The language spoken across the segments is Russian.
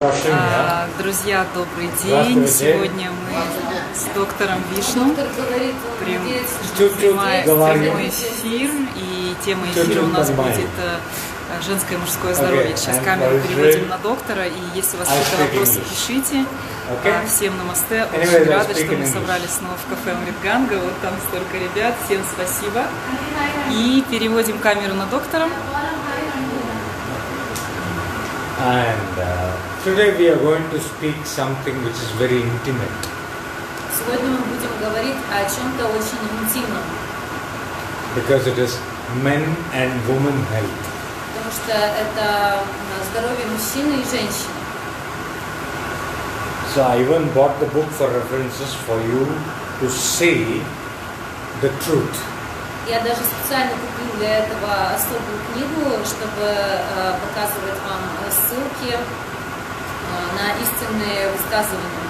Друзья, добрый день. Сегодня мы с доктором Вишну. Прямой эфир. И тема эфира у нас будет женское и мужское здоровье. Сейчас камеру переводим на доктора. И если у вас какие-то вопросы, пишите. Всем намасте. Очень рада, что мы собрались снова в кафе Амритганга. Вот там столько ребят. Всем спасибо. И переводим камеру на доктора. And today we are going to speak something which is very intimate. Сегодня мы будем говорить о чем-то очень интимном. Because it is men and women health. Потому что это здоровье мужчины и женщины. So I even bought the book for references for you to see the truth. Я даже специально купил для этого особую книгу, чтобы показывать вам ссылки на истинные высказывания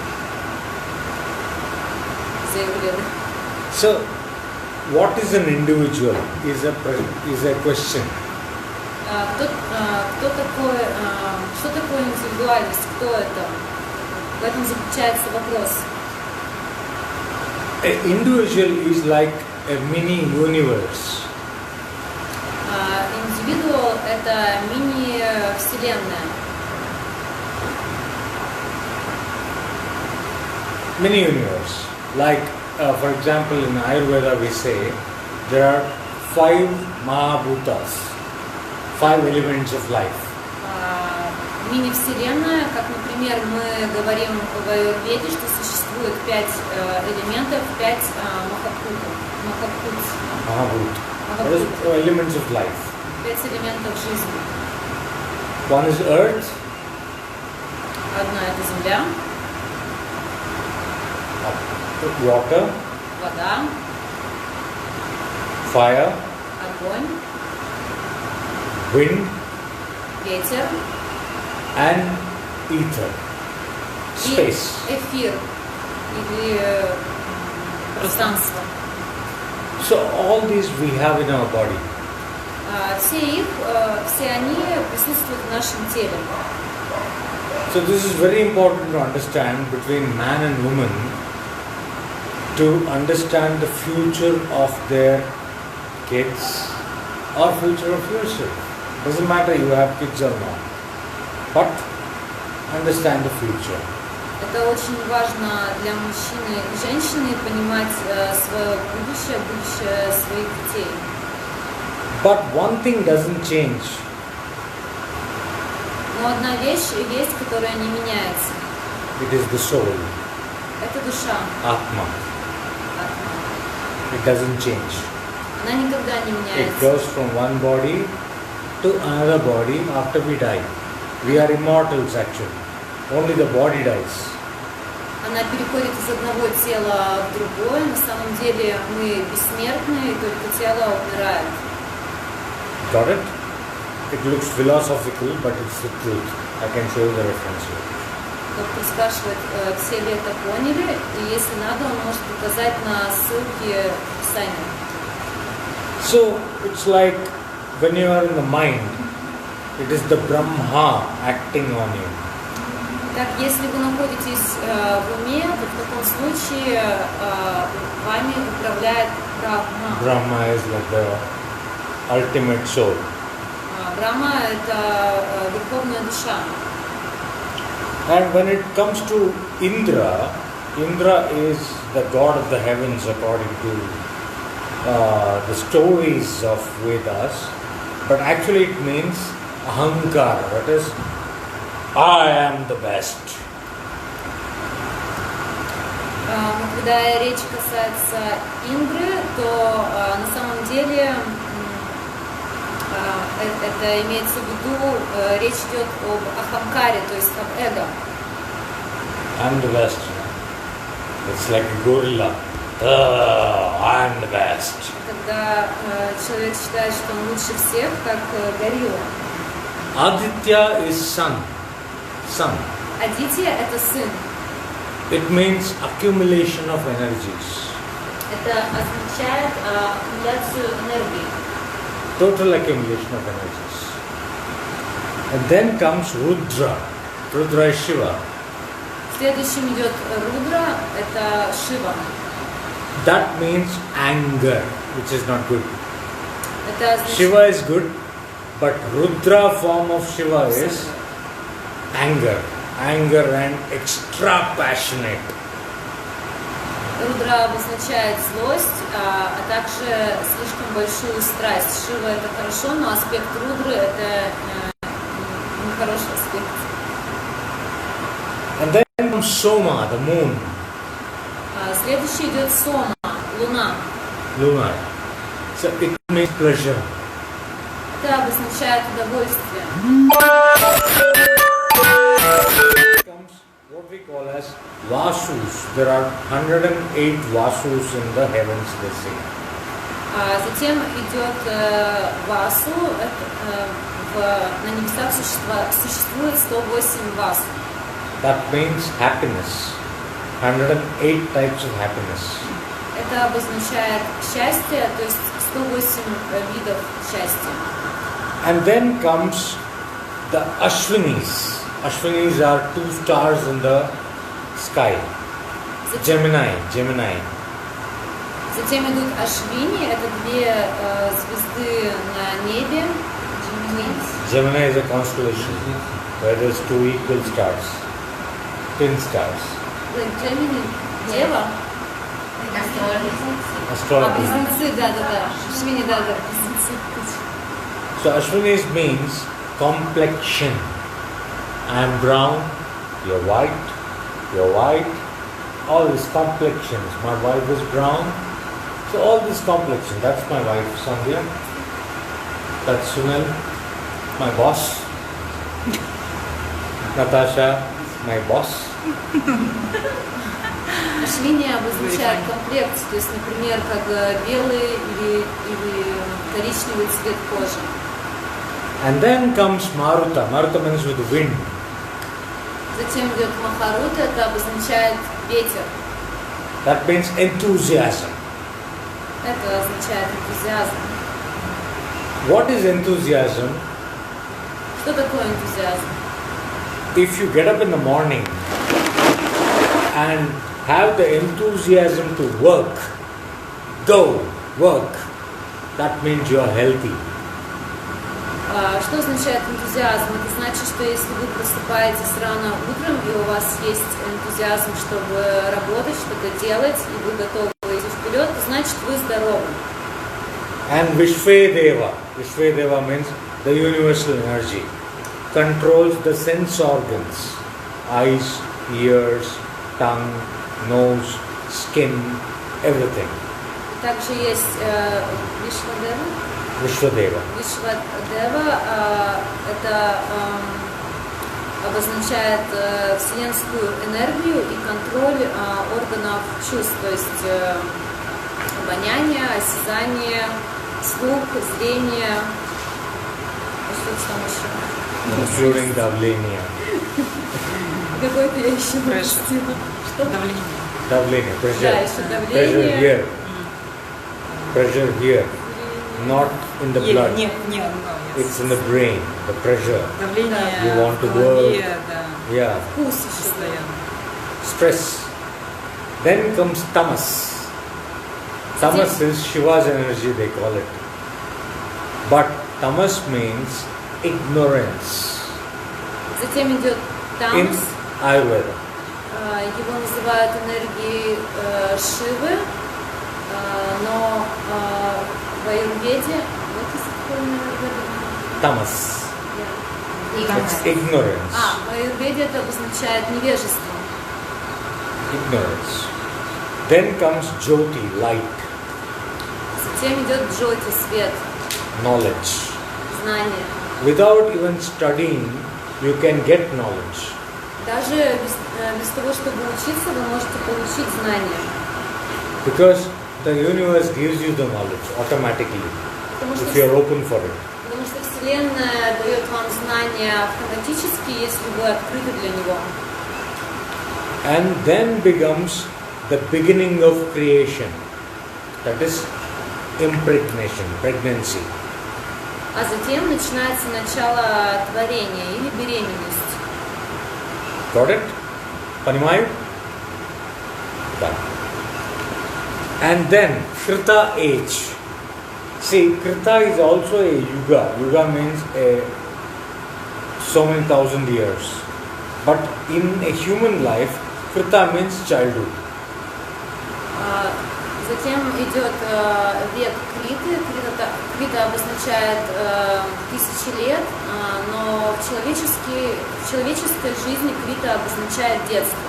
из аюрведы. So, what is an individual? Is a question. Кто такой? Что такое индивидуальность? Кто это? В этом заключается вопрос. An individual is like a mini universe. Индивидуал – это мини-вселенная. Mini universe. Like, for example, in АЮРВЕДА we say there are 5 Mahabhutas, 5 elements of life. Мини-вселенная, как, например, мы говорим в аюрведе, что существует 5 элементов, 5 Mahabhut. Elements of life. 5 элементов жизни. One is earth. Одна – это земля. Water. Вода. Fire. Огонь. Wind. Ветер. And ether. Space. И эфир. Или пространство. So all these we have in our body. Все они присутствуют в нашем теле. So this is very important to understand between man and woman, to understand the future of their kids or future of yourself. Doesn't matter you have kids or not, but understand the future. Это очень важно для мужчины и женщины понимать свое будущее, будущее своих детей. But one thing doesn't change. Но одна вещь есть, которая не меняется. It is the soul. Это душа. Atma. It doesn't change. Она никогда не меняется. It goes from one body to another body after we die. We are immortals actually. Only the body dies. Она переходит из одного тела в другое. На самом деле мы бессмертны, и только тело умирает. Got it? It looks philosophical, but it's the truth. I can show you the reference here. Доктор спрашивает, все ли это поняли, и если надо, он может показать на ссылке в описании. So it's like when you are in the mind, it is the Brahma acting on you. Так, если вы находитесь в уме, то в таком случае вами управляет Брахма. Brahma is like the ultimate soul. Брахма – это верховная душа. And when it comes to Indra, Indra is the god of the heavens according to the stories of Vedas. But actually it means ahankara, that is, I am the best. Когда речь касается Индры, то на самом деле это имеется в виду, речь идет об ахамкаре, то есть об эго. I'm the best. It's like a gorilla. I'm the best. Когда человек считает, что он лучше всех, как горилла. Aditya is sun. Sun. Адитья – это сын. It means accumulation of energies. Это означает аккумуляцию энергии. Total accumulation of energies. And then comes Rudra. Rudra is Shiva. Следующим идет Рудра, это Шива. That means anger, which is not good. Это значит, Shiva is good, but Rudra form of Shiva is anger. Anger and extra passionate. Рудра обозначает злость, а также слишком большую страсть. Шива это хорошо, но аспект Рудры это нехороший аспект. And then comes Soma, the moon. Следующий идет Сома, Луна. Luna. So it means pleasure. Это обозначает удовольствие. Comes what we call as Vasus. There are 108 Vasus in the heavens, they say. Затем идет Васу, на небесах существует 108 Васу. That means happiness. 108 types of happiness. Это обозначает счастье, то есть 108 видов счастья. And then comes the Ashwinis. Ashwinis are 2 stars in the sky. Gemini. Затем идут Ашвини, это 2 звезды на небе. Gemini is a constellation where there's 2 equal stars, twin stars. Gemini, Дева. Astrology. Близнецы, да. Ашвини, да, близнецы. So Ashwinis means complexion. I am brown, you're white, all these complexions. My wife is brown, so all this complexion. That's my wife, Sandhya. That's Sunil, my boss. Natasha, my boss. Ашвини обозначает комплекс, то есть, например, как белый или коричневый цвет кожи. And then comes Maruta. Maruta means with wind. Затем идет Махарута, это обозначает ветер. That means enthusiasm. Это означает энтузиазм. What is enthusiasm? Что такое энтузиазм? If you get up in the morning and have the enthusiasm to work, go, work, that means you are healthy. Что означает энтузиазм? Это значит, что если вы просыпаетесь рано утром и у вас есть энтузиазм, чтобы работать, что-то делать, и вы готовы идти вперед, то значит вы здоровы. And Vishvedeva. Vishvedeva means the universal energy. Controls the sense organs. Eyes, ears, tongue, nose, skin, everything. Также есть Вишвадева. Vishvedeva. Вишвадева это обозначает вселенскую энергию и контроль органов чувств, то есть обоняние, осязание, слух, зрение, что там еще? Including давление. Какое-то я еще пропустила. Что? Давление, pressure. Да, еще давление. Pressure here. Pressure here. Not in the blood. It's in the brain, the pressure. Давление You want to в голове, work. да. Yeah. Вкус еще. Постоянно. Stress. Then comes tamas. Tamas is Shiva's energy, they call it. But tamas means ignorance. Затем идет In тамас. Ayurveda. Его называют энергией Шивы, но в аюрведе, вот есть такое аюрведа? Tamas. Yeah. It's ignorance. В аюрведе это обозначает невежество. Ignorance. Then comes Jyoti, light. Затем идет джоти, свет, Knowledge. знание. Without even studying, you can get knowledge. Даже без того, чтобы учиться, вы можете получить знания. Because the universe gives you the knowledge automatically if you are open for it. Потому что Вселенная дает вам знания автоматически, если вы открыты для него. And then becomes the beginning of creation. That is impregnation, pregnancy. А затем начинается начало творения или беременность. Got it? Понимаю? Done. And then Krita age. See, Krita is also a yuga. Yuga means so many thousand years. But in a human life, Krita means childhood. Затем идет век Криты. Крита обозначает тысячи лет, но в человеческой жизни Крита обозначает детство.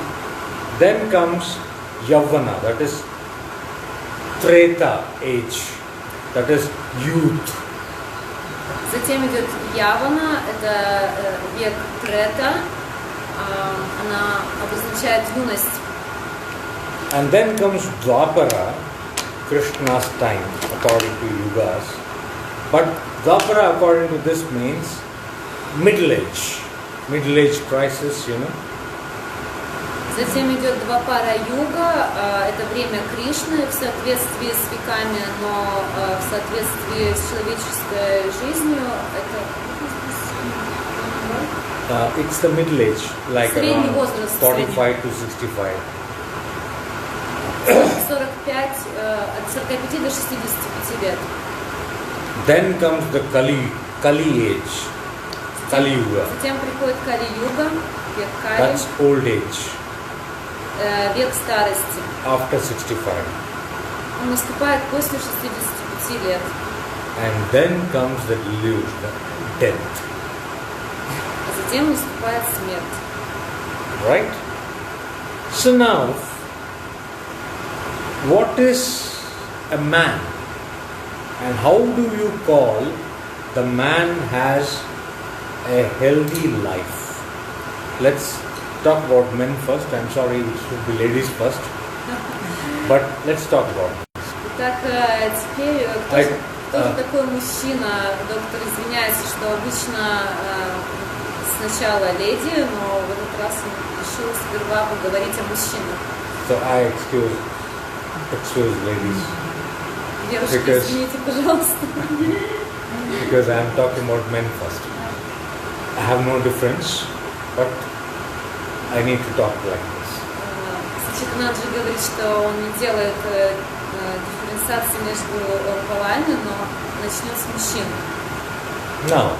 Then comes Yavana, that is Treta age, that is youth. Затем идет Явана, это век Трета, она обозначает юность. And then comes Dwapara, Krishna's time, according to yugas. But Dwapara, according to this, means middle age crisis, you know. Затем идет Двапара Юга, это время Кришны в соответствии с веками, но в соответствии с человеческой жизнью это... It's the middle age, like средний around возраст, 45 to 65. 45, от 45 до 65 лет. Then comes the Kali age, Kali Yuga. Затем приходит Кали Юга, век Кали. That's old age. Век старости. After 65. Он наступает после 65 лет. And then comes the delusion, death. А затем наступает смерть. Right? So now, what is a man? And how do you call the man has a healthy life? Let's talk about men first. I'm sorry, it should be ladies first. But let's talk about it. Итак, теперь кто же такой мужчина? Доктор извиняется, что обычно сначала леди, но в этот раз он решил сперва поговорить о мужчинах. So I excuse ladies. Девушки, извините, пожалуйста. Because I'm talking about men first. I have no difference, but I need to talk like this. Значит, надо же говорить, что он не делает дифференциации между полами, но начнет с мужчин. Now,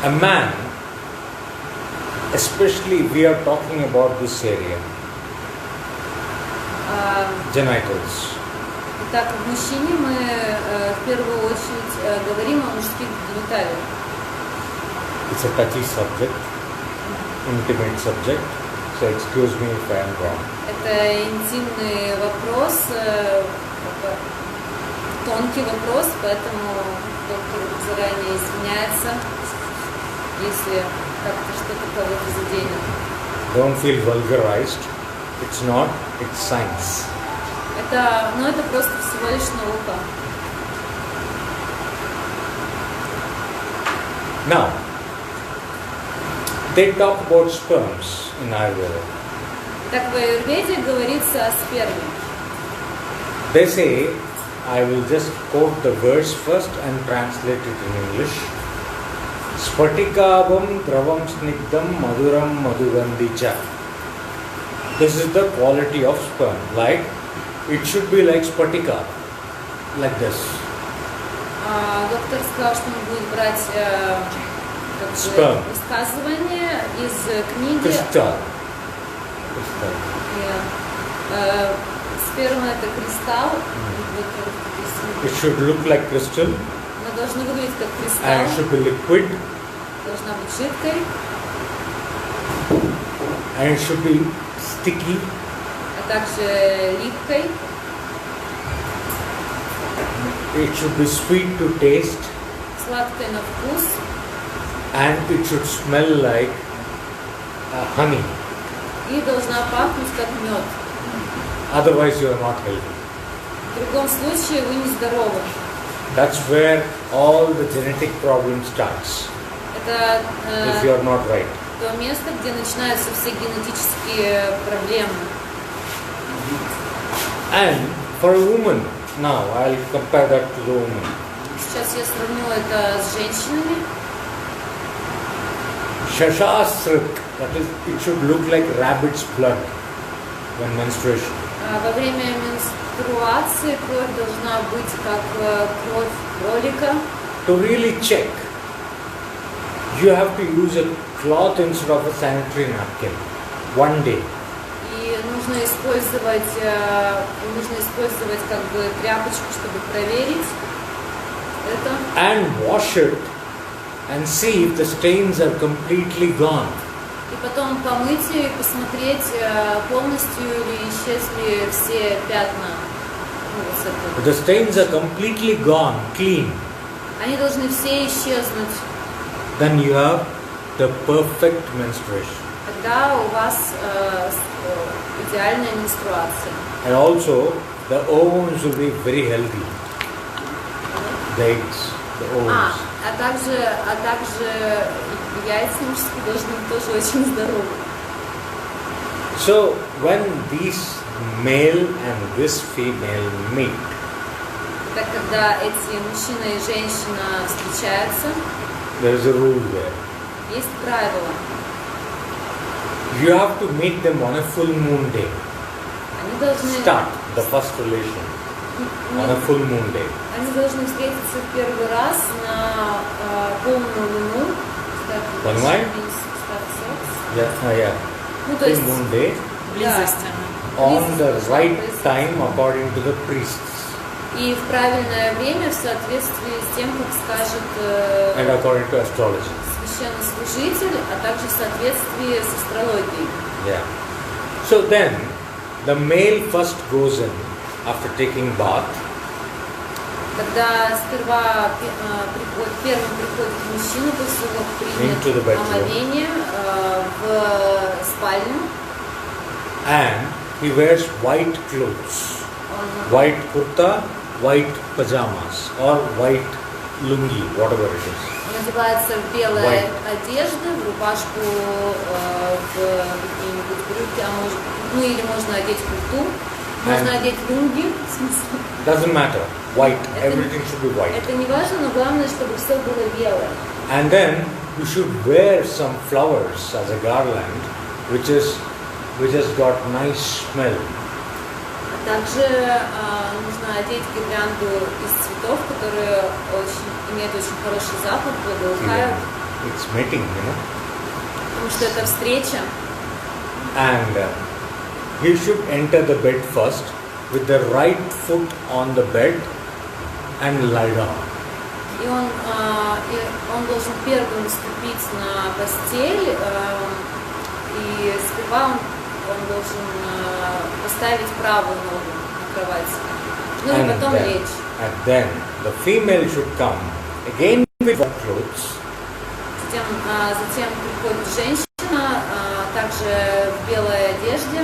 a man, especially we are talking about this area, genitals. Итак, в мужчине мы в первую очередь говорим о мужских гениталиях. It's a touchy subject, intimate subject, so excuse me if I am wrong. Это интимный вопрос, тонкий вопрос, поэтому доктор заранее извиняется, если как-то что-то кого-то заденет. Don't feel vulgarized. It's not, it's science. Это просто всего лишь наука. Now, they talk about sperms in Ayurveda. Так в аюрведе говорится о сперме. They say, I will just quote the verse first and translate it in English. Spatikabam dravam snigdam maduram madhugandicha. This is the quality of sperm. Like, it should be like spatika, like this. Доктор сказал, что он будет брать высказывание из книги. Crystal. Сперма это кристалл. It should look like crystal. Она должна выглядеть как кристалл. And it should be liquid. Должна быть жидкой. And it should be sticky. А также липкой. It should be sweet to taste. Сладкой на вкус. And it should smell like honey. И должна пахнуть как мед. Otherwise you are not healthy. В другом случае вы нездоровы. That's where all the genetic problem starts. Это if you are not right. То место, где начинаются все генетические проблемы. And for a woman, now I'll compare that to the woman. Сейчас я сравню это с женщинами. Shashastrik That is, it should look like rabbit's blood when menstruation. Во время менструации кровь должна быть как кровь кролика. To really check, you have to use a cloth instead of a sanitary napkin. One day. И нужно использовать как бы тряпочку, чтобы проверить это. And wash it and see if the stains are completely gone. И потом помыть ее и посмотреть, полностью ли исчезли все пятна. If the stains are completely gone, clean. Они должны все исчезнуть. Then you have the perfect menstruation. Тогда у вас идеальная менструация. And also, the ovaries will be very healthy. The eggs, the ovaries. А также яйца мужские должны быть тоже очень здоровы. So, when these male and this female meet, Так когда эти мужчина и женщина встречаются, there is a rule there. есть правило. You have to meet them on a full moon day. Они должны Start the first relation on a full moon day. Они должны встретиться в первый раз на полную луну. Понимаешь? Yeah. Ну, то Full есть, moon day Близость. on the right time according to the priests и в правильное время в соответствии с тем, как скажет and according to astrology. священнослужитель, а также в соответствии с астрологией. Yeah. So then, the male first goes in after taking bath. Когда сперва первым приходит мужчина, после того, как принят омовение в спальню. And he wears white clothes, white kurta, white pajamas, or white lungi, whatever it is. Он одевается в белые одежды, в рубашку, в какие-нибудь брюки, или можно одеть курту, можно одеть лунги. Doesn't matter. White. Everything should be white. Это не важно, но главное, чтобы все было белое. And then you should wear some flowers as a garland, which has got nice smell. Также нужно одеть гирлянду из цветов, которые имеют очень хороший запах, благоухают. It's mating, you know. Потому что это встреча. And he should enter the bed first with the right foot on the bed and lie down. И он должен первым ступить на постель, и сперва он должен поставить правую ногу на кровать, ну и потом лечь. And then the female should come again with white clothes. Затем приходит женщина, также в белой одежде.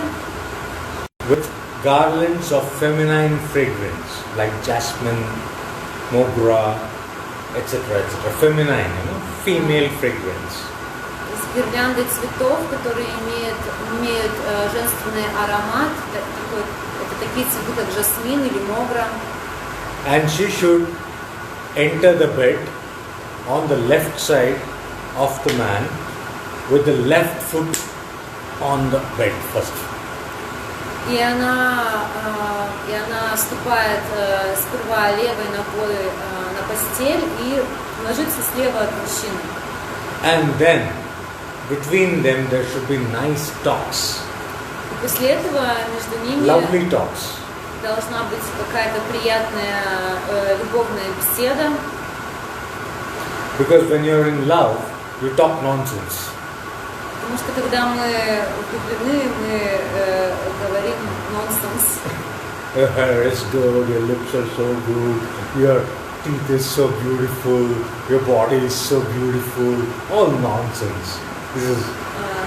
With garlands of feminine fragrance like jasmine, mogra, etc., etc. Feminine, female fragrance. С гирляндой цветов, которые имеют женственный аромат. Это такие цветы, как жасмин или могра. And she should enter the bed on the left side of the man with the left foot on the bed first. И она ступает сперва левой ногой на постель и ложится слева от мужчины. And then between them there should be nice talks. И после этого между ними lovely talks. Должна быть какая-то приятная любовная беседа. Because when you're in love, you talk nonsense. Потому что когда мы влюблены, мы говорим нонсенс. Your hair is good, your lips are so good, your teeth is so beautiful, your body is so beautiful, all nonsense. This is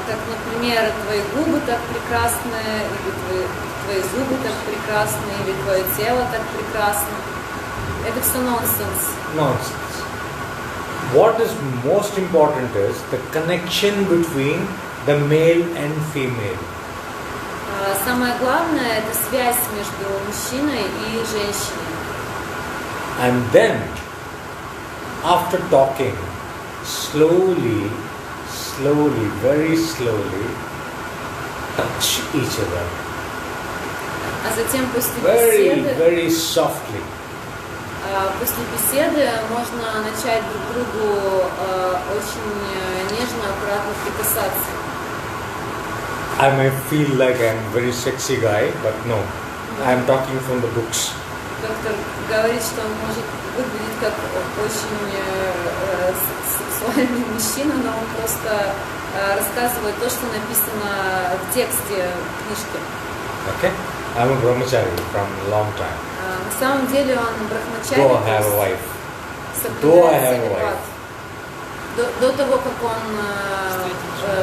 Как, например, твои губы так прекрасны, или твои зубы так прекрасны, или твое тело так прекрасно. Это все нонсенс. nonsense. What is most important is the connection between the male and female. Самое главное – это связь между мужчиной и женщиной. And then, after talking, slowly slowly, very slowly touch each other. А затем после Very, беседы, very softly. после беседы можно начать друг другу очень нежно, аккуратно прикасаться. I may feel like I'm a very sexy guy, but no, I'm talking from the books. Доктор говорит, что он может выглядеть как очень сексуальный мужчина, но он просто рассказывает то, что написано в тексте книжки. Okay? I'm a brahmachari from a long time. На самом деле он брахмачарьи. Though I have a wife. Though I have a wife. До того, как он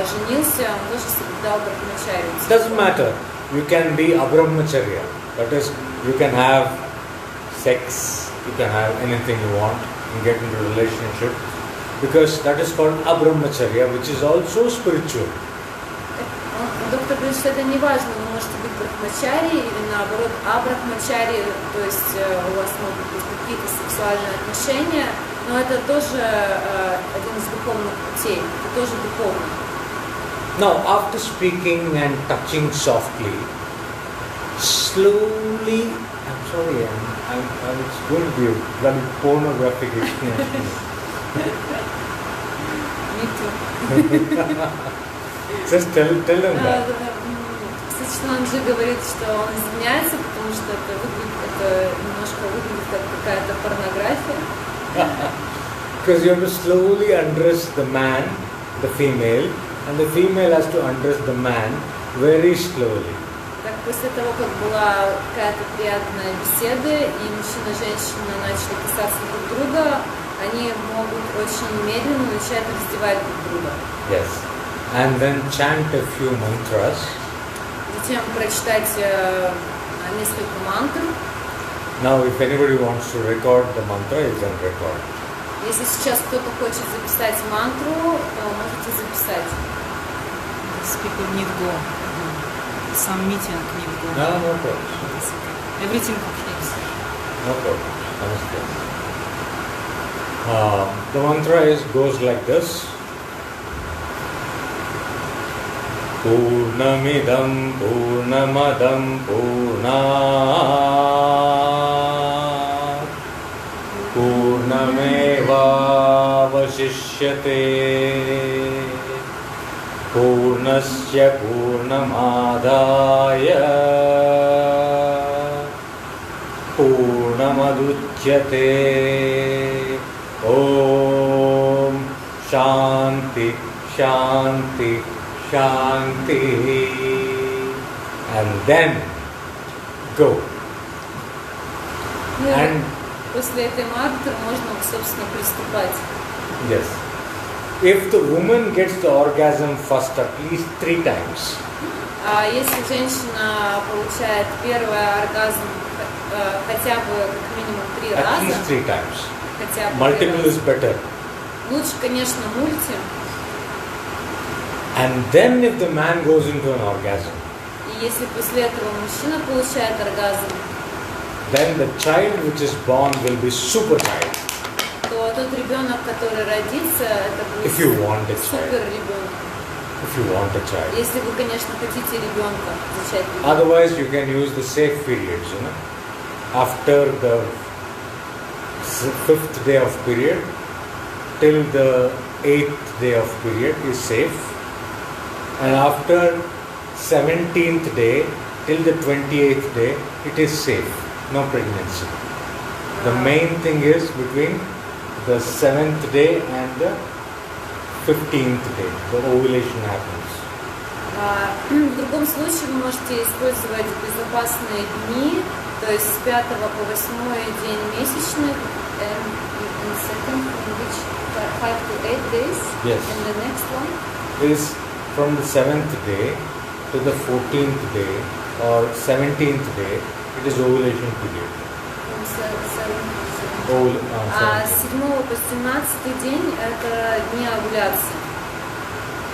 женился, он тоже соблюдал брахмачарью. Doesn't matter. You can be a brahmacharya. That is, you can have sex, you can have anything you want and get into a relationship. Because that is called abrahmacharya, which is also spiritual. Доктор говорит, что это не важно, вы можете быть брахмачарьей или наоборот абрахмачарьей, то есть у вас могут быть какие-то сексуальные отношения, но это тоже один из духовных путей, это тоже духовно. Now, after speaking and touching softly, slowly, I'm sorry, it's going to be a very pornographic experience. Me too. Just tell them that. Сачитананджи говорит, что он извиняется, потому что это немножко выглядит как какая-то порнография. Because you have to slowly undress the man, the female, and the female has to undress the man very slowly. Так после того, как была какая-то приятная беседа, и мужчина и женщина начали касаться друг друга, они могут очень медленно начать раздевать друг друга. Yes. And then chant a few mantras. Затем прочитать несколько мантр. Now, if anybody wants to record the mantra, you can record. Если сейчас кто-то хочет записать мантру, то можете записать. Speaker need go. Some meeting need go. No problem. Everything okay. No problem. Namaste. The mantra goes like this. Purnamidam Purnamadam Purnat Purnameva Vasishyate Purnasya Purnamadaya Purnamaduchyate Om Shanti Shanti Shanti, and then go. And после этой мантры можно, собственно, приступать. yes, if the woman gets the orgasm first at least 3 times. А если женщина получает первый оргазм хотя бы как минимум 3 раза. At least 3 times. Хотя бы Multiple is better. Лучше, конечно, мульти. And then if the man goes into an orgasm, И если после этого мужчина получает оргазм, then the child which is born will be super child. то тот ребенок, который родится, это будет If you want a child. супер ребенок. If you want a child. Если вы, конечно, хотите ребенка, зачать ребенка. Otherwise, you can use the safe periods, you know. After the 5th day of period, till the 8th day of period is safe. And after 17th day, till the 28th day, it is safe. No pregnancy. The main thing is between the 7th day and the 15th day, the ovulation happens. В другом случае вы можете использовать безопасные дни, то есть с 5 по 8 день месячных, and second, which 5 to 8 days, Yes. and the next one. Is from the 7th day to the 14th day or 17th day, it is ovulation period. А с 7 по 17 день это дни овуляции.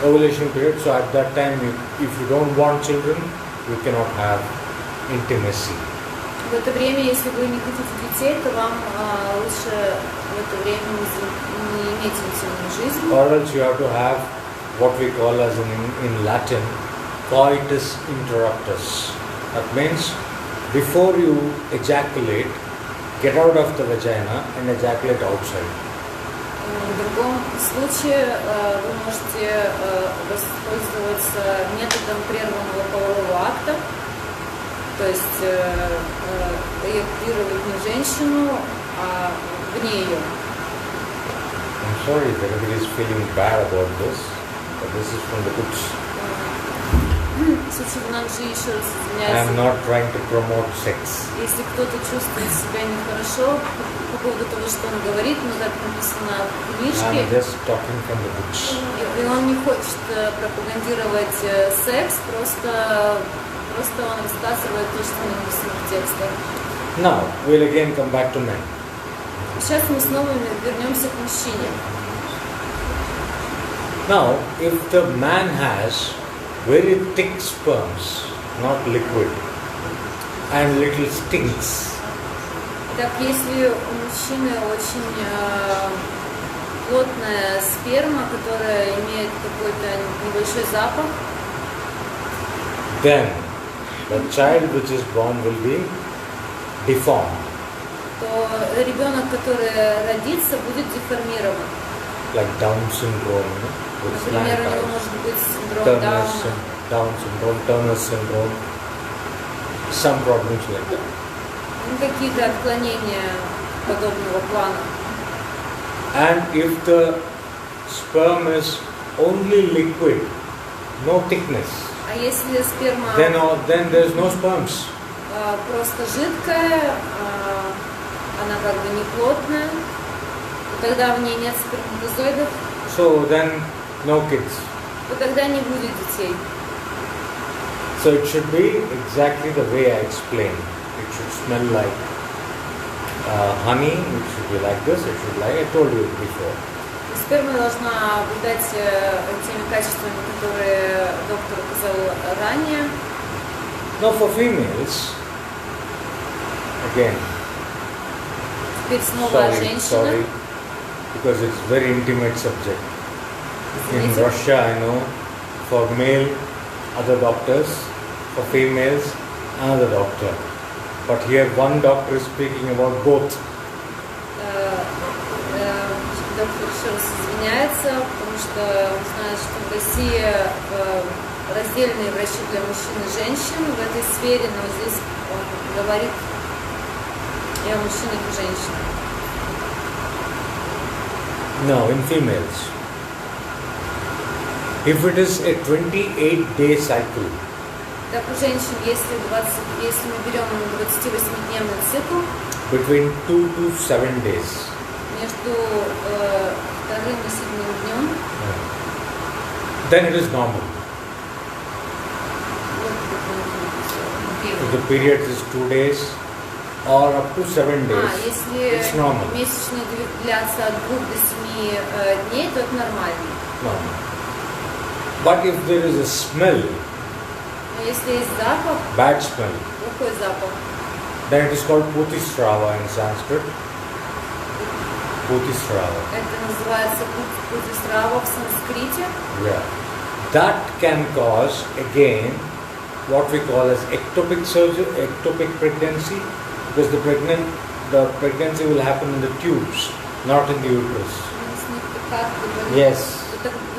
Ovulation period, so at that time, if you don't want children, you cannot have intimacy. В это время, если вы не хотите детей, то вам лучше в это время не иметь интимную жизнь. Or else you have to have what we call as in Latin, coitus interruptus. That means before you ejaculate, get out of the vagina and ejaculate outside. В другом случае вы можете воспользоваться методом прерванного полового акта, то есть эякулировать не женщину, а вне ее. I'm sorry if everybody is feeling bad about this, but this is from the books. I am not trying to promote sex. Если кто-то чувствует себя нехорошо по поводу того, что он говорит, но так написано в книжке, I'm just talking from the books. И он не хочет пропагандировать секс, просто он рассказывает то, что написано в текстах. Now, we'll again come back to men. Сейчас мы снова вернемся к мужчине. Now, if the man has very thick sperms, not liquid, and little stinks. Так, если у мужчины очень плотная сперма, которая имеет какой-то небольшой запах, then the child which is born will be deformed. то ребенок, который родится, будет деформирован. Like Down syndrome, Например, у него может быть синдром Дауна. Down syndrome, Turner syndrome, some problems like that. Какие-то отклонения подобного плана. And if the sperm is only liquid, no thickness, А если сперма then there is no sperms. Просто жидкая, она как бы не плотная, то тогда в ней нет сперматозоидов, So then no kids. то тогда не будет детей. So it should be exactly the way I explained. It should smell like honey, it should be like this, it should like I told you before. Сперма должна обладать теми качествами, которые доктор указал ранее. Now for females, again, Теперь снова женщина. sorry, because it's very intimate subject. In Russia, I know, for male, other doctors, for females, another doctor. But here one doctor is speaking about both. Доктор еще раз извиняется, потому что он знает, что в России раздельные врачи для мужчин и женщин в этой сфере, но здесь он говорит и о мужчинах и женщинах. No, in females. If it is a 28-day cycle, Так у женщин, если мы берем 28-дневный цикл, between 2 to 7 days, между вторым и седьмым днем, then it is normal. If the period is 2 days or up to 7 days, it's если normal. месячные длятся от 2 до 7 дней, то это нормально. Normal. But if there is a smell, Но если есть запах, bad smell, плохой запах, then it is called putisrava in Sanskrit. Putisrava. это называется путисрава в санскрите. Yeah. That can cause again what we call as ectopic surgery, ectopic pregnancy, because the pregnancy will happen in the tubes, not in the uterus. Yes.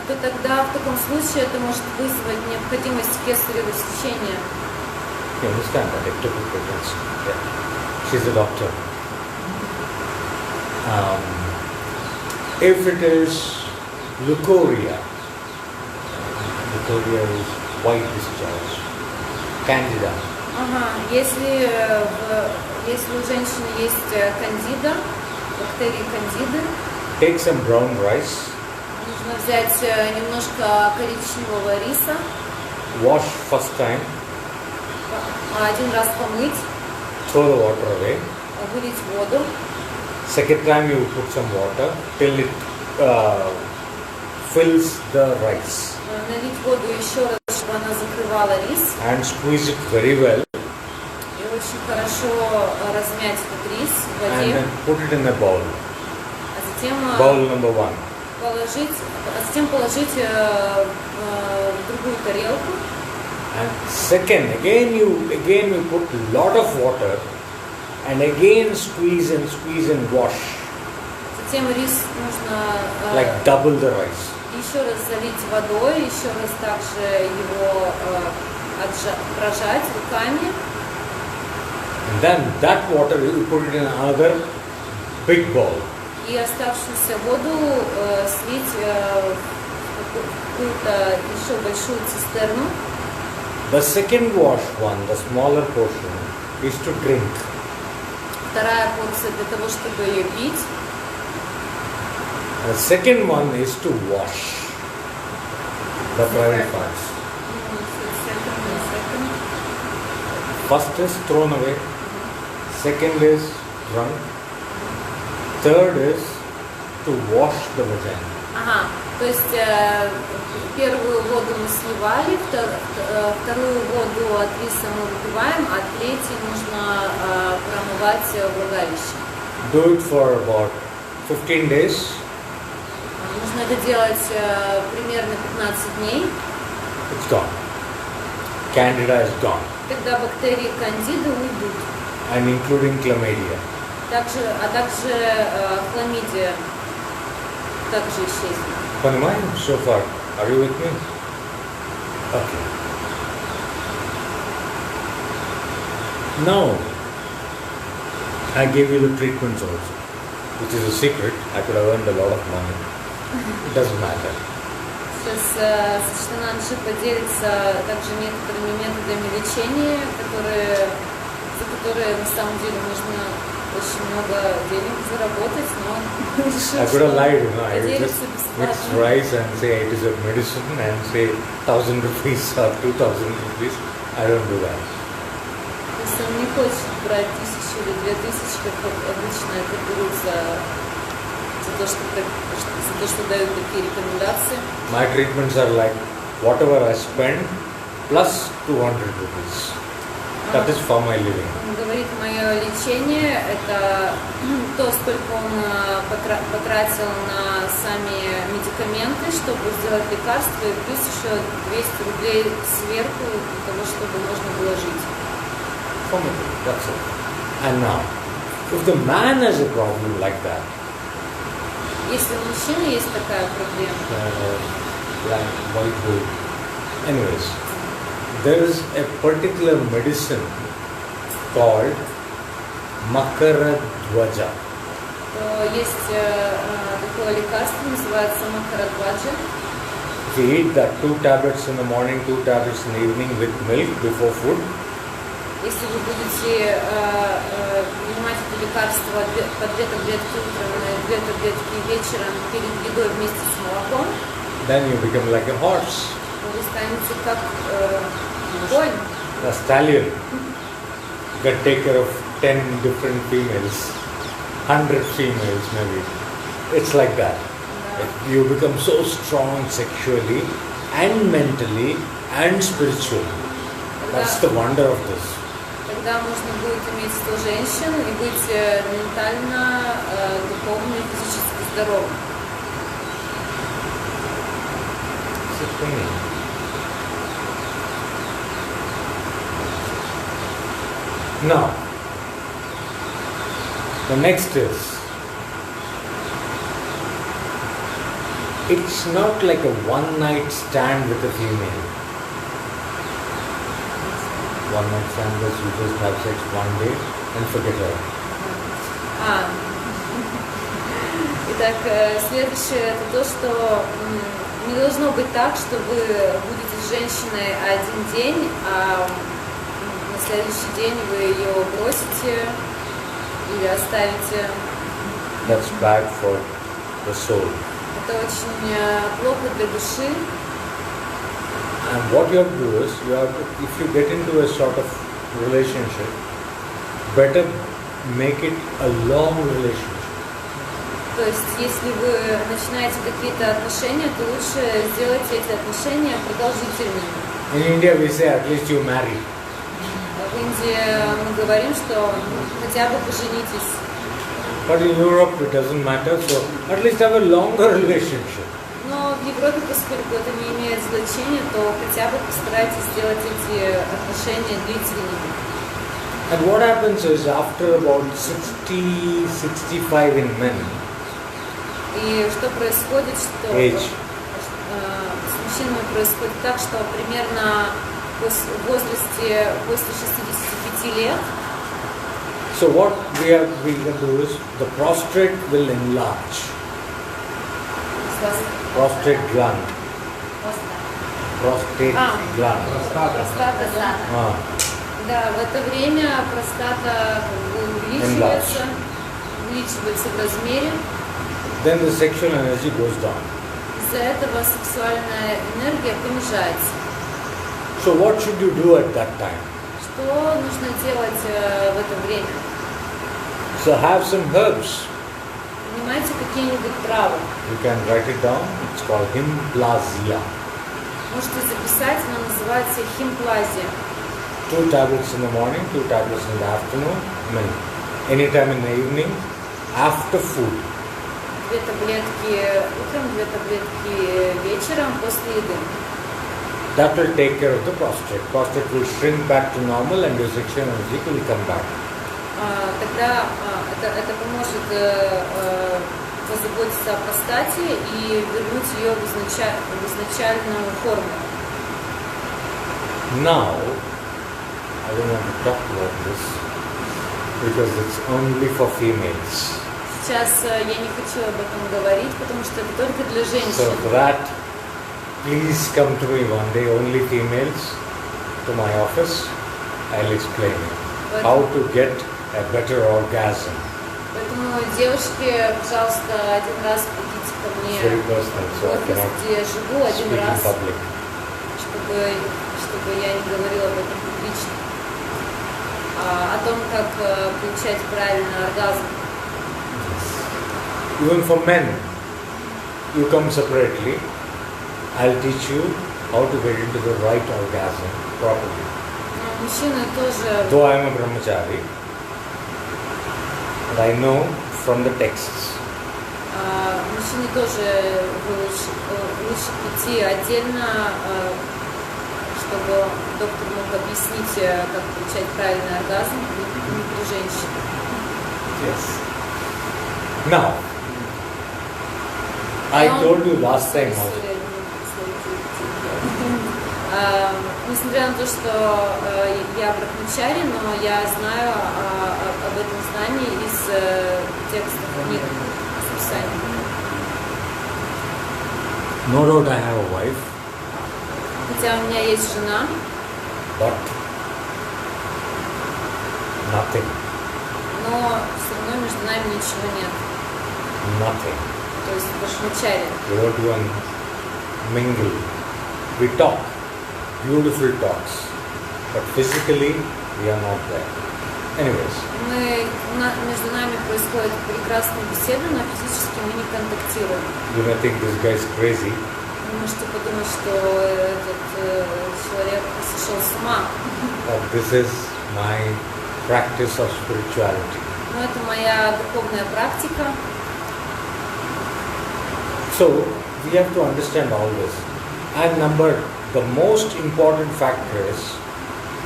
То тогда в таком случае это может вызвать необходимость кесарево сечения. You understand that ectopic pregnancy? Yeah. She's a doctor. If it is leukorrhea is white discharge, candida. Если у женщины есть кандида, бактерии кандиды, take some brown rice. нужно взять немножко коричневого риса, Wash first time. один раз помыть, Throw the water away. вылить воду. Second time you put some water till it fills the rice. Налить воду еще раз, чтобы она закрывала рис. And squeeze it very well. И очень хорошо размять этот рис в And воде. then put it in a bowl. А затем Bowl number 1. затем положить в другую тарелку. And second, again you put lot of water and again squeeze and wash. Затем рис нужно like double the rice. еще раз залить водой, еще раз также его прожать руками. And then that water you put it in another big bowl. И оставшуюся воду слить в какую-то еще большую цистерну. The second wash one, the smaller portion, is to drink. Вторая порция для того, чтобы ее пить. The second one is to wash the private parts. First is thrown away. Second is drunk. Third is to wash the vagina. Ага, то есть первую воду мы сливали, вторую воду от риса мы выпиваем, а третью нужно промывать влагалище. Do it for about 15 days. Нужно это делать примерно 15 дней. It's gone. Candida is gone. Тогда бактерии кандиды уйдут. And including chlamydia. А также хламидия также исчезнет. Понимаем so far? Are you with me? Okay. Now, I gave you the treatments also, which is a secret. I could have earned a lot of money. It doesn't matter. Сейчас Сачтананджи поделится также некоторыми методами лечения, за которые на самом деле нужно очень много денег заработать, но решил, I could have lied, you know. I would поделиться just бесплатно. mix rice and say it is a medicine and say 1,000 rupees or 2,000 rupees. I don't do that. То есть он не хочет брать 1000 или 2000, как обычно это берут за то, что дают такие рекомендации. My treatments are like whatever I spend plus 200 rupees. That is for my living. Он говорит, мое лечение – это то, сколько он потратил на сами медикаменты, чтобы сделать лекарства, и плюс еще 200 рублей сверху для того, чтобы можно было жить. For me, that's it. And now, if the man has a problem like that, Если у мужчины есть такая проблема, black, white wool, anyways, there is a particular medicine called makaradvaja. то есть такое лекарство, называется макарадваджа. If you eat that 2 tablets in the morning, 2 tablets in the evening with milk before food, Если вы будете принимать это лекарство по 2 таблетки утром и 2 таблетки вечером перед едой вместе с молоком, then you become like a horse, вы станете как конь. a stallion. You can take care of 10 different females, 100 females maybe. It's like that. You become so strong sexually and mentally and spiritually. That's the wonder of this. Тогда можно будет иметь 100 женщин и быть ментально, духовно и физически здоровым. Now, the next is, it's not like a one-night stand with a female. One-night stand is you just have sex one day and forget her. Итак, следующее это то, что не должно быть так, что вы будете с женщиной один день, а на следующий день вы ее бросите или оставите. That's bad for the soul. Это очень плохо для души. And what you have to do is, if you get into a sort of relationship, better make it a long relationship. То есть, если вы начинаете какие-то отношения, то лучше сделать эти отношения продолжительными. In India we say at least you marry. В Индии мы говорим, что хотя бы поженитесь. But in Europe it doesn't matter, so at least have a longer relationship. Но в Европе, поскольку это не имеет значения, то хотя бы постарайтесь сделать эти отношения длительными. And what happens is after about 60-65 in men, и что происходит, что с мужчинами происходит так, что примерно в возрасте после 65 лет. So what we can do is the prostate will enlarge. Prostate gland. Prostate gland. Простата, да. Да, в это время простата увеличивается в размере. Then the sexual energy goes down. Из-за этого сексуальная энергия понижается. So what should you do at that time? Что нужно делать в это время? So have some herbs. Принимайте какие-нибудь травы. You can write it down. It's called himplasia. Можете записать, она называется химплазия. 2 tablets in the morning, 2 tablets in the afternoon. Anytime in the evening, after food. 2 таблетки утром, 2 таблетки вечером после еды. That will take care of the prostate. Prostate will shrink back to normal and your sexual energy will come back. Тогда это поможет позаботиться о простате и вернуть ее в изначальную форму. Now, I don't want to talk about this because it's only for females. Сейчас я не хочу об этом говорить, потому что это только для женщин. So for that, please come to me one day, only females, to my office. I'll explain it. How to get a better orgasm. Поэтому, девушки, пожалуйста, один раз придите ко мне в офис, где я живу, один раз, чтобы я не говорила об этом публично. О том, как получать правильный оргазм. Even for men, you come separately. I'll teach you how to get into the right orgasm properly. Мужчины тоже. Though I am a brahmachari, and I know from the texts. Мужчине тоже лучше прийти отдельно, чтобы доктор мог объяснить, как получать правильный оргазм, не при женщине. Yes. Now, I told you last time also. Несмотря на то, что я брахмачарьи, но я знаю об этом знании из текстов книг, из Писания. No doubt I have a wife. Хотя у меня есть жена. But nothing. Но все равно между нами ничего нет. Nothing. То есть брахмачарьи. We don't even mingle. We talk. Beautiful talks. But physically, we are not there. Anyways. Между нами происходит прекрасная беседа, но физически мы не контактируем. You may think this guy is crazy. Вы можете подумать, что этот человек сошел с ума. But this is my practice of spirituality. Но это моя духовная практика. So, we have to understand all this. And the most important factor is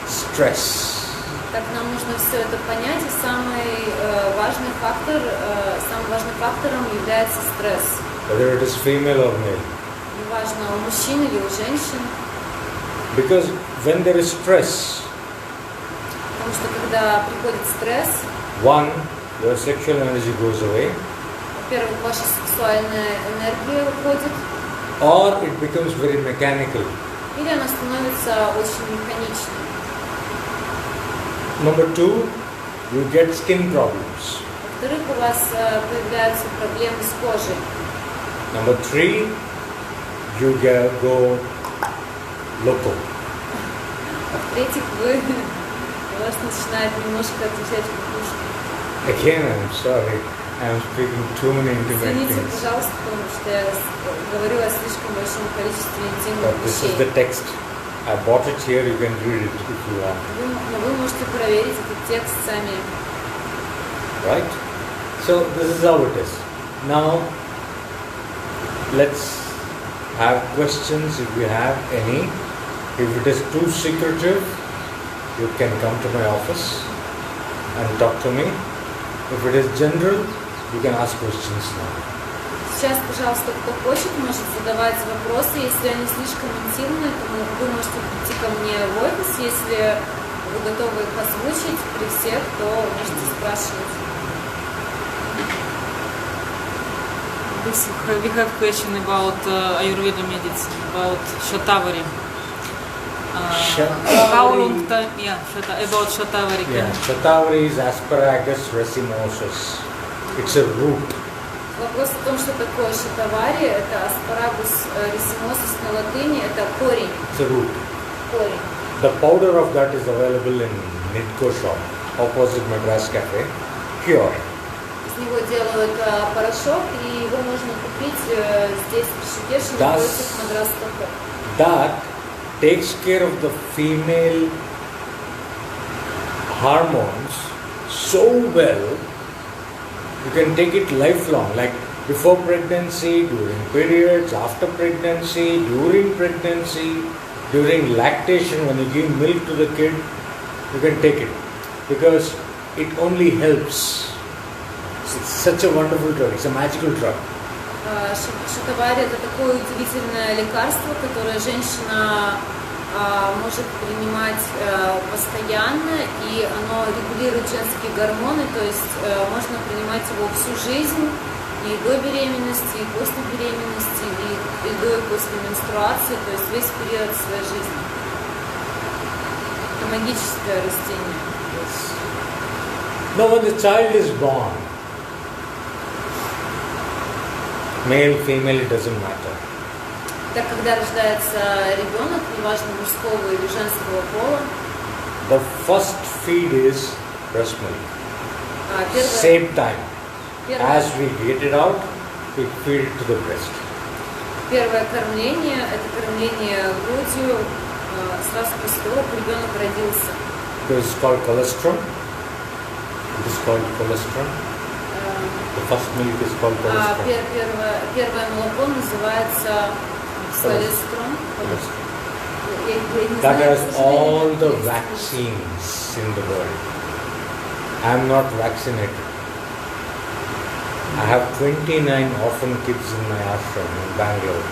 stress. Так нам нужно все это понять, и самым важным фактором является стресс. Whether it is female or male. Неважно, у мужчин или у женщин. Because when there is stress, потому что когда приходит стресс, one, your sexual energy goes away. Во-первых, ваша сексуальная энергия уходит. Or it becomes very mechanical. Или она становится очень механичной. Number two, you get skin problems. Во-вторых, у вас появляются проблемы с кожей. Number three, you go loco. В-третьих, у вас начинает немножко отвечать кукушка. Again, I'm sorry. I'm speaking too many intimate Извините, things. пожалуйста, потому что я говорю о слишком большом количестве интимных But this вещей. is the text. I bought it here. You can read it if you want. Но вы можете проверить этот текст сами. Right? So this is how it is. Now let's have questions if you have any. If it is too secretive, you can come to my office and talk to me. If it is general, you can ask questions now. Сейчас, пожалуйста, кто хочет, может задавать вопросы. Если они слишком интимные, то вы можете прийти ко мне в офис. Если вы готовы их озвучить при всех, то можете спрашивать. We have question about Ayurveda medicine, about shatavari. How long time? Yeah, about shatavari. Yeah, shatavari is asparagus racemosus. It's a root. Вопрос в том, что такое шатавари. Это аспарагус ресимосус на латыни. Это корень. It's a root. Корень. The powder of that is available in Nitco shop, opposite Madras Cafe. Pure. Из него делают порошок, и его можно купить здесь в Ришикеше, находится в Мадрас Кафе. That takes care of the female hormones so well. You can take it lifelong, like before pregnancy, during periods, after pregnancy, during lactation, when you give milk to the kid, you can take it because it only helps. It's such a wonderful drug. It's a magical drug. Шатавари – это такое удивительное лекарство, которое женщина может принимать постоянно, и оно регулирует женские гормоны, то есть можно принимать его всю жизнь, и до беременности, и после беременности, и до и после менструации, то есть весь период своей жизни. Это магическое растение. Now when the child is born, male, female, it doesn't matter. Так, когда рождается ребенок, неважно мужского или женского пола, the first feed is breast milk. Same time. As we get it out, we feed it to the breast. Первое кормление – это кормление грудью сразу после того, как ребенок родился. This is called colostrum. The first milk is called colostrum. Первое молоко называется колестром. That has all the vaccines in the world. I am not vaccinated. I have 29 orphan kids in my ashram in Bangalore.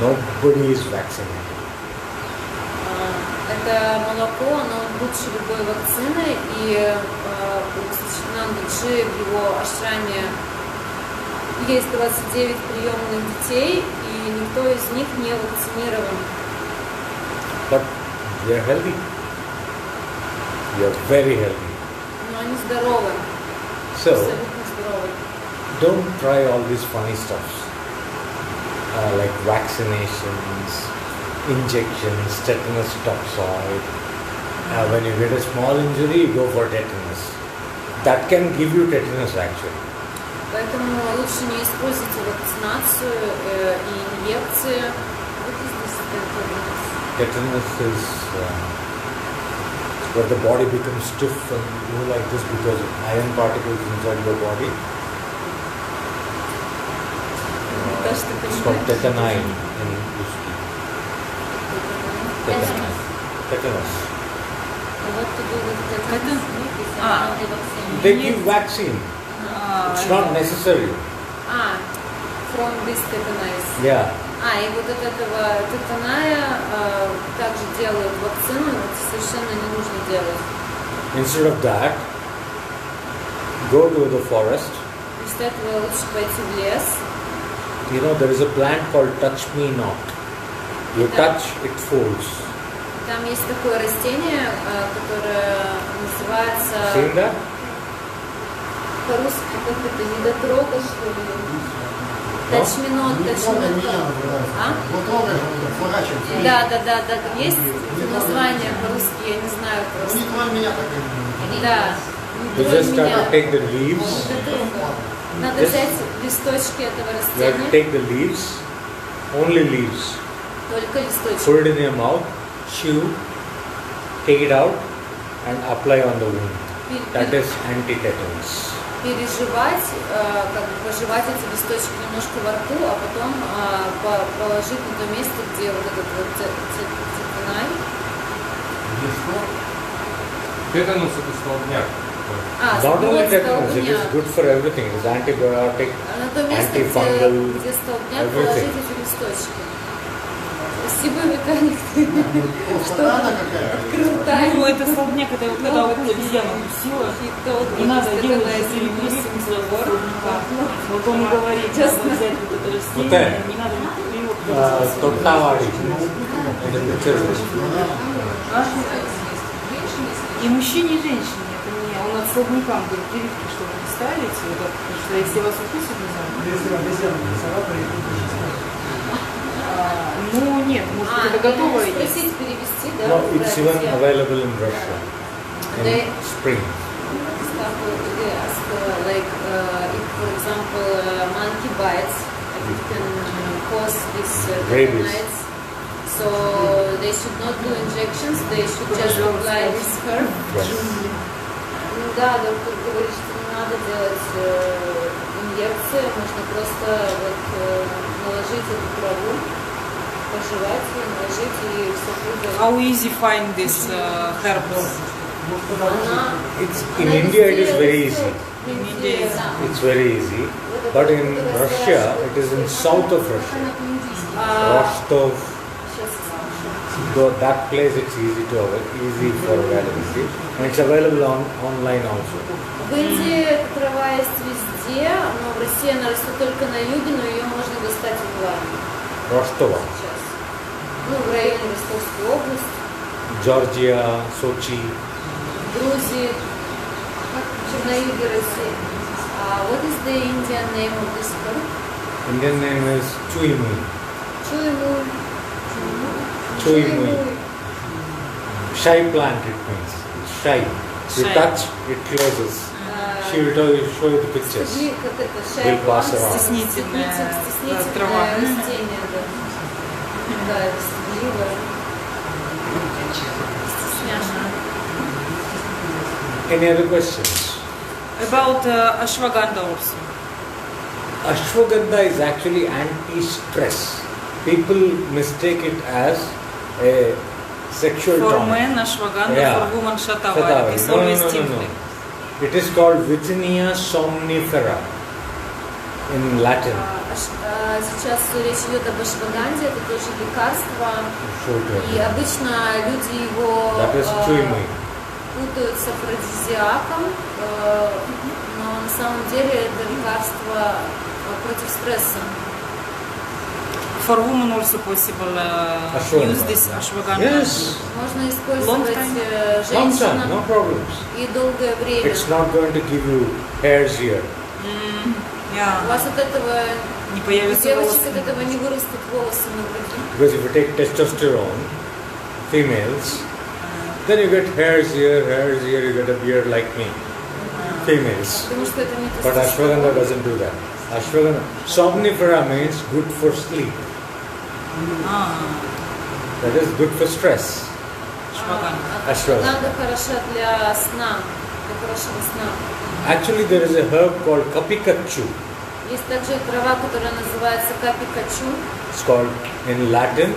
Nobody is vaccinated. Это молоко, оно лучше любой вакцины, и в Нандаджи в его ашраме есть 29 приемных детей, и никто из них не вакцинирован. But they are healthy. They are very healthy. Но они здоровы. So, абсолютно здоровы. don't try all these funny stuff like vaccinations, injections, tetanus toxoid. When you get a small injury, you go for tetanus. That can give you tetanus actually. Поэтому лучше не используйте вакцинацию и инъекции. Tetanus is where the body becomes stiff and you go like this because of iron particles inside your body. It's called tetani in whiskey. Tetanus. What to do with tetanus? They give vaccine. It's not necessary. From this tetanus. Yeah. И вот от этого тетаная также делают вакцину, но это совершенно не нужно делать. Instead of that, go to the forest. Вместо этого лучше пойти в лес. You know, there is a plant called touch me not. You touch, it folds. Там есть такое растение, которое называется... Seen that? По-русски как это, недотрога, что ли? Тачминот. Да. Есть название по-русски, я не знаю просто. Да. You just have to take the leaves. Надо взять листочки этого You have to растения. take the leaves, only leaves. Только листочки. Put it in your mouth, chew, take it out and apply on the wound. That is anti-tetanus. переживать, как бы пожевать эти листочки немножко во рту, а потом положить на то место, где вот этот вот цитинай. Теtanус это столбняк. Not only tetanus, it is good for everything. It is antibiotic, На то место, antifungal, где столбняк, everything. положить эти листочки. Спасибо, Виталик, что открыл тайну. Ну, это столбняк, это вот когда вот обезьяна укусила, не надо делать разговор. Вот он говорит, надо взять вот это растение, не надо его шатавари. И мужчине, и женщине. Это не он от столбнякам говорит, прививки, чтобы не ставить, потому что если вас укусит, не знаю. Если обезьяна царапает, ну нет, может быть, это готово. Спросить, перевести, да? No, it's even available in Russia. In spring. They ask, like, if, for example, monkey bites, it can cause this tetanitis. So they should not do injections, they should just apply this herb. Да, доктор говорит, что не надо делать инъекции, можно просто вот наложить эту траву, пожевать и наложить, и все будет. How easy find this herbs? It's in India. It is very easy. In India, It's very easy. But in Russia, it is in south of Russia. Rostov. That place it's easy for availability, and it's available online also. В Индии эта трава есть везде, но в России она растет только на юге, но ее можно достать онлайн. Rostova. Сейчас. Ну, в районе Ростовской области. Georgia, Sochi. Грузии, на юге России. What is the Indian name of this herb? Indian name is Chuimui. Chuimui. Chuimui. Shy plant it means. It's shy. You touch, it closes. She will show you the pictures. Как это? Shy Will pass plant. around. Стеснительное трава. растение, да. Да, это стыдливое. Стесняшка. Any other questions? About ashwaganda also. Ashwaganda is actually anti-stress. People mistake it as a sexual For tonic. men ashwaganda, Yeah. for women shatavari. Shatavari. It's No. always different. It is called Vicinea somnifera in Latin. Сейчас речь идет об ашваганде, это тоже лекарство. И обычно люди его That is Chuimui. путают с афродизиаком, но на самом деле это лекарство против стресса. For women also possible use this ashwaganda. Yes. Можно Long использовать time? Long time, женщинам no problems. и долгое время. It's not going to give you hairs here. У Yeah. вас от этого, Не у появится девочек волосы. от этого не вырастут волосы на груди. Because if you take testosterone, females, then you get hairs here, you get a beard like me. Females. Потому что это не But ashwagandha doesn't do that. Ashwagandha, somnifera means good for sleep. That is good for stress. Ashwaganda. Ашваганда хороша для сна, для хорошего сна. Actually, there is a herb called kapikachu. Есть также трава, которая называется капикачу. It's called in Latin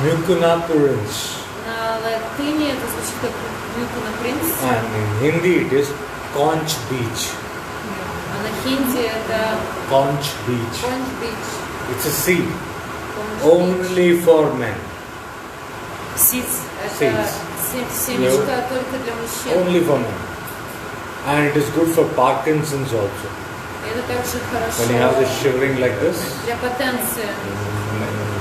Mucuna prurens. На латыни это звучит как Мюкуна принц, And in Hindi it is conch beach. а на хинди это Conch beach. конч-бич. It's a seed only for men. Seeds. Это семечко только для мужчин. Only for men. And it is good for Parkinson's also. Это также When you have хорошо this shivering like this, для потенции.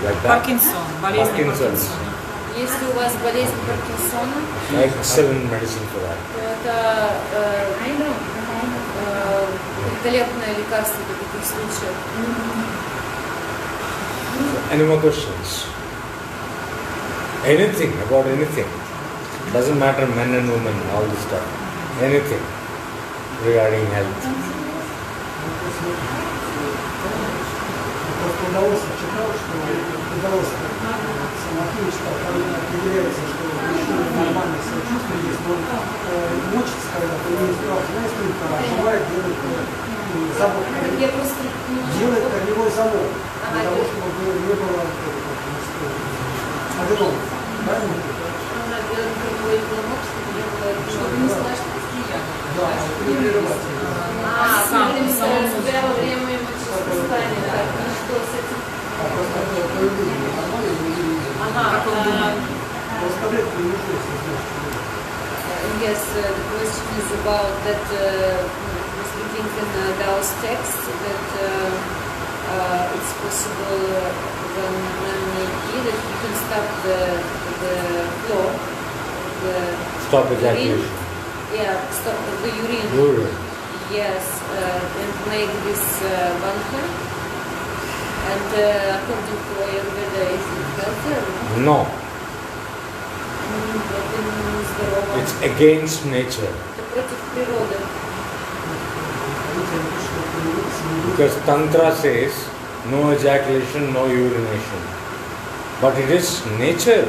like that, Паркинсон. Болезнь Parkinson's. Паркинсона. Если у вас болезнь Паркинсона, excellent medicine for that. то это великолепное лекарство для таких случаев. Any more questions? Anything, about anything. Doesn't matter men and women, all this stuff. Anything regarding health. Просто удалось, читал, что удалось самоту, что определяется, что мужчина нормально себя чувствует, если он мучится, когда-то не справится, стоит, оживает, делает замок. Я просто Делает корневой замок. Для того, чтобы не было одинокого. Правильно? Она делает корневой замок, чтобы не слышно. Да, не прерывать. Во время мочеиспускания. Ну что с этим? Yes, the question is about that was reading in Tao's text that it's possible when man naked that you can stop the flow, Stop ejaculation. Yeah, stop the urine. Urine. Yes, and make this bunker. And according to АЮРВЕДА, is it healthy? No. It's against nature. Это против природы. Because Tantra says no ejaculation, no urination. But it is nature.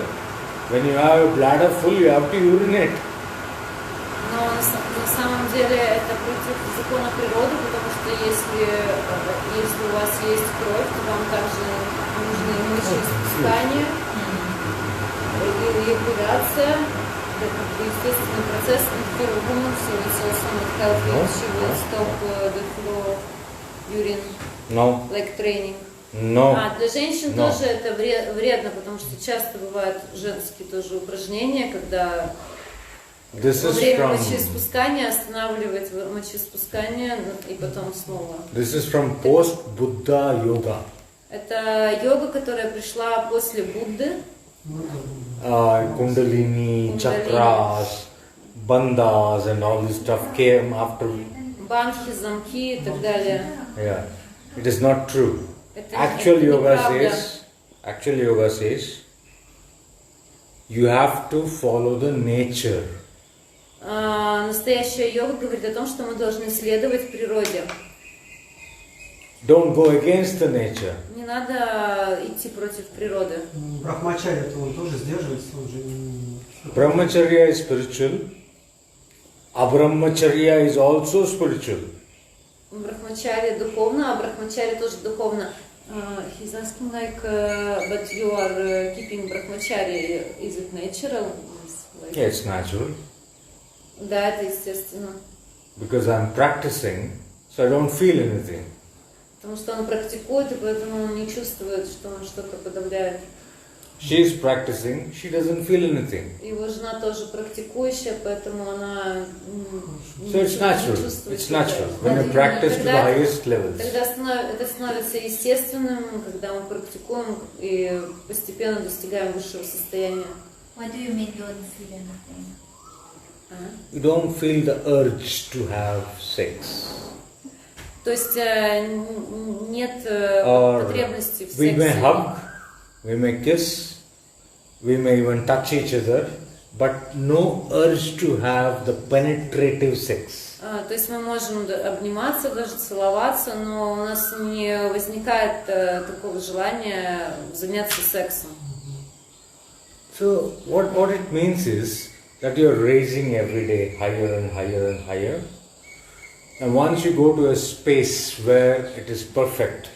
When you have a bladder full, you have to urinate. Но на самом деле это против закона природы, потому что если у вас есть кровь, то вам также нужны мочеиспускание, эякуляция. Это как бы естественный процесс. For women, so it's also not healthy if she will stop the flow of urine, No. like training. No. Для женщин No. тоже это вредно, потому что часто бывают женские тоже упражнения, когда во время мочеиспускания останавливать мочеиспускание и потом снова. This is from post-Buddha yoga. Это йога, которая пришла после Будды. Kundalini, chakras, bandhas and all this stuff came after. Банхи, замки и так далее. Yeah, it is not true. Это Actual yoga неправда. says you have to follow the nature. Настоящая йога говорит о том, что мы должны следовать природе. Don't go against the nature. Не надо идти против природы. Брахмачарьи, он тоже сдерживается, он же не... Brahmacharya is spiritual. Abrahmacharya is also spiritual. Брахмачарья духовно, а брахмачарья тоже духовно. He's asking like, but you are keeping brahmacharya, is it natural? Like, Yeah, it's natural. Да, это естественно. Because I'm practicing, so I don't feel anything. Потому что он практикует, и поэтому он не чувствует, что он что-то подавляет. She is practicing, she doesn't feel anything. Его жена тоже практикующая, поэтому она So it's natural. It's natural. When you practice to the highest levels. Тогда это становится естественным, когда мы практикуем и постепенно достигаем высшего состояния. What do you mean you don't feel anything? You don't feel the urge to have sex. То есть нет потребности в We may сексе. hug, we may kiss, we may even touch each other, but no urge to have the penetrative sex. То есть мы можем обниматься, даже целоваться, но у нас не возникает такого желания заняться сексом. So what it means is that you are raising every day higher and higher and higher. And once you go to a space where it is perfect,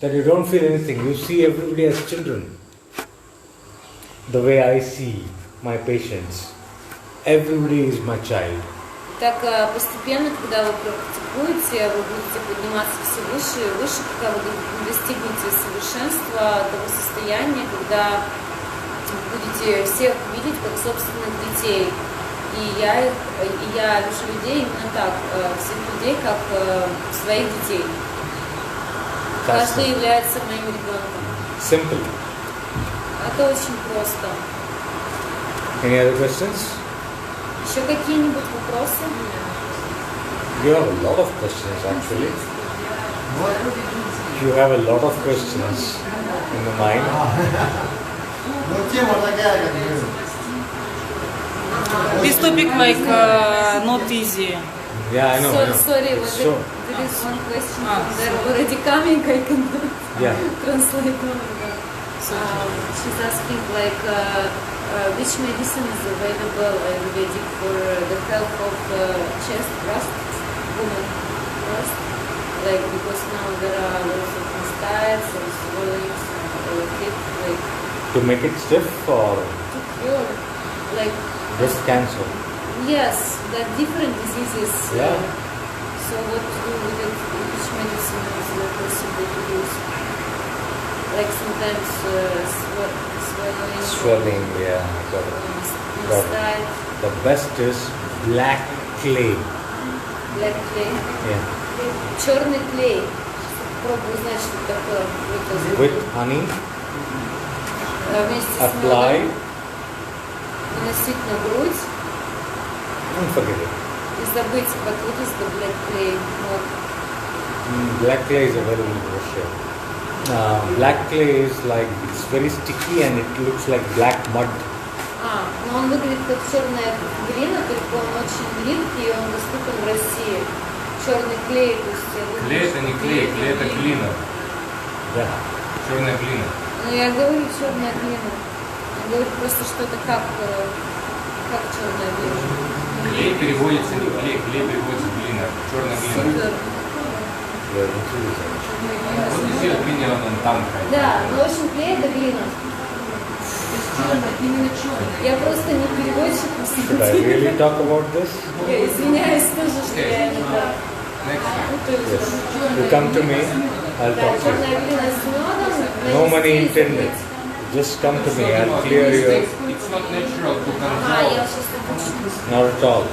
then you don't feel anything. You see everybody as children. The way I see my patients, everybody is my child. Так постепенно, когда вы практикуете, вы будете подниматься все выше и выше, пока вы достигнете совершенства того состояния, когда будете всех видеть как собственных детей. И я вижу людей именно так, всех людей как своих детей. Каждый является моим ребенком. Simple. Это очень просто. Any other questions? Еще какие-нибудь вопросы? You have a lot of questions actually. You have a lot of questions in the mind. Ну, тема такая, как бы... This topic like not easy. Yeah, I know. I know. Sorry, It's so, there is one question there already coming, I can yeah. translate. She's asking like, which medicine is available Ayurvedic for the health of chest, breast, woman, breast? Like, because now there are lots of mastitis or swellings or hip, like... To make it stiff or? To cure, like... Breast cancer. Yes, the different diseases. Yeah. So what to do with it? Which medicine is possible to use? Like sometimes swelling, yeah. The best is black clay. Black clay? Yeah. Черный клей. Пробую узнать, что такое. With honey. Вместе с apply. медом. Наносить на грудь. And forget it. И забыть, what is the black clay? Black clay is a very good question. Black clay is like, it's very sticky and it looks like black mud. Но он выглядит как черная глина, только он очень липкий, и он доступен в России. Черный клей, то есть... Клей это не клей, клей это глина. Да. Черная глина. Ну я говорю черная глина. Я говорю просто, что это как черная глина. Клей переводится не клей, клей переводится глина. Черная глина. Вот здесь глина, он танкая. Да, но в общем клей это глина. Именно черная. Я просто не переводчик. Should I really talk about this? Я извиняюсь тоже, что я не так. Yes. You come to me, I'll talk to you. No money intended. Just come to me, I'll clear your... It's not natural to control. Not at all.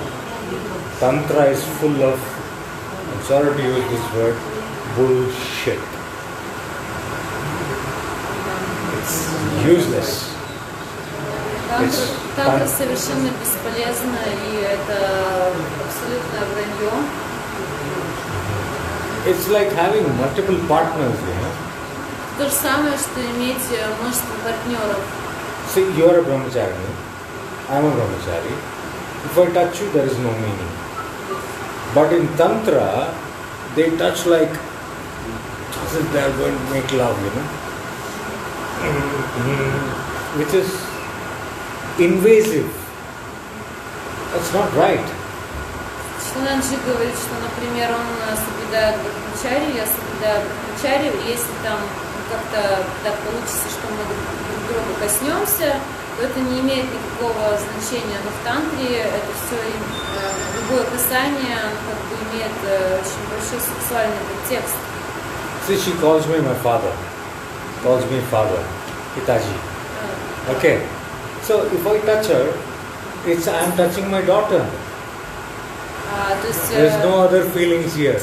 Tantra is full of, I'm sorry to use this word, bullshit. It's useless. Тантра совершенно бесполезна, и это абсолютное вранье. It's like having multiple partners, you know. То же самое, что иметь множество партнеров. See, you are a brahmachari, I am a brahmachari. If I touch you, there is no meaning. But in Tantra, they touch like as if they are going to make love, you know. Which is invasive. That's not right. Читананджи говорит, что, например, он соблюдает брахмачарью, я соблюдаю брахмачарью, и если там как-то так получится, что мы друг друга коснемся, то это не имеет никакого значения. Но в тантре это все, любое касание, оно как бы имеет очень большой сексуальный подтекст. See, she calls me my father. Calls me father. Pitaji. Okay. So if I touch her, it's I am touching my daughter. There is no other feelings here.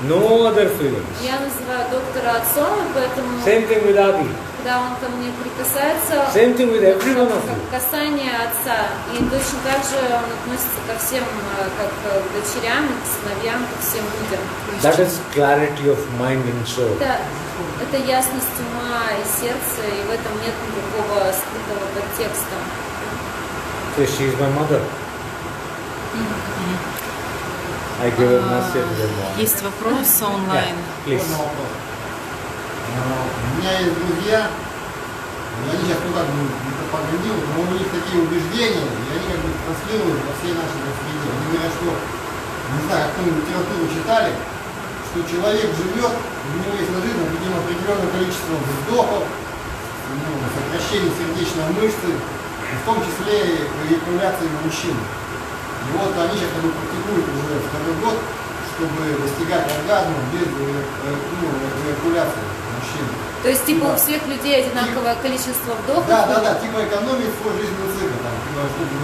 No other feelings. Я называю доктора отцом, и поэтому Same thing with Adi. когда он ко мне прикасается, Same thing with every one of you. касание отца. И точно так же он относится ко всем, как к дочерям, к сыновьям, ко всем людям. That is clarity of mind and soul. Это ясность ума и сердца, и в этом нет никакого скрытого подтекста. So she is my mother. I give a message to them all. Есть вопрос онлайн. Please. У меня есть друзья, и они сейчас туда не пропагандируют, но у них такие убеждения, и они как бы транслируют во всей нашей среде. Они говорят, что, не знаю, какую литературу читали, что человек живет, у него есть на жизнь, видимо, определенное количество вздохов, сокращений сердечной мышцы, в том числе и эякуляции мужчин. И вот они сейчас как бы практикуют уже второй год, чтобы достигать оргазма без эякуляции мужчин. То есть, типа, у всех людей одинаковое количество вдохов? Да, типа экономить свой жизненный цикл, там, чтобы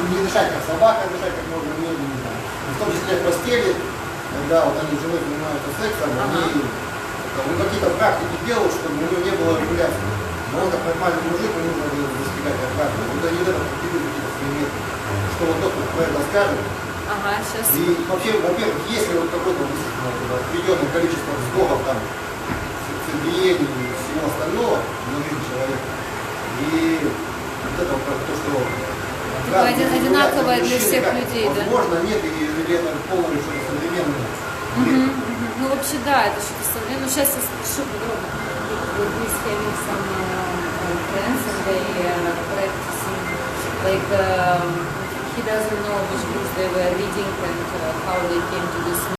не дышать как собака, дышать как можно медленнее. В том числе в постели, когда вот они с женой занимаются сексом, они какие-то практики делают, чтобы у него не было эякуляции. Но он как нормальный мужик, ему нужно достигать оргазма. Вот они это практикуют какие-то свои методы. Что вот доктор про это скажет. Сейчас. И вообще, во-первых, если вот какое-то определенное количество вздохов, там, сердцебиений и всего остального на жизнь человека, и вот это вот то, что одинаковое для всех людей, да? Возможно, нет, или это полное что-то современное. Ну, вообще, да, это что-то современное. Но сейчас я спрошу подробно. friends and they practicing like he doesn't know which books they were reading and how they came to this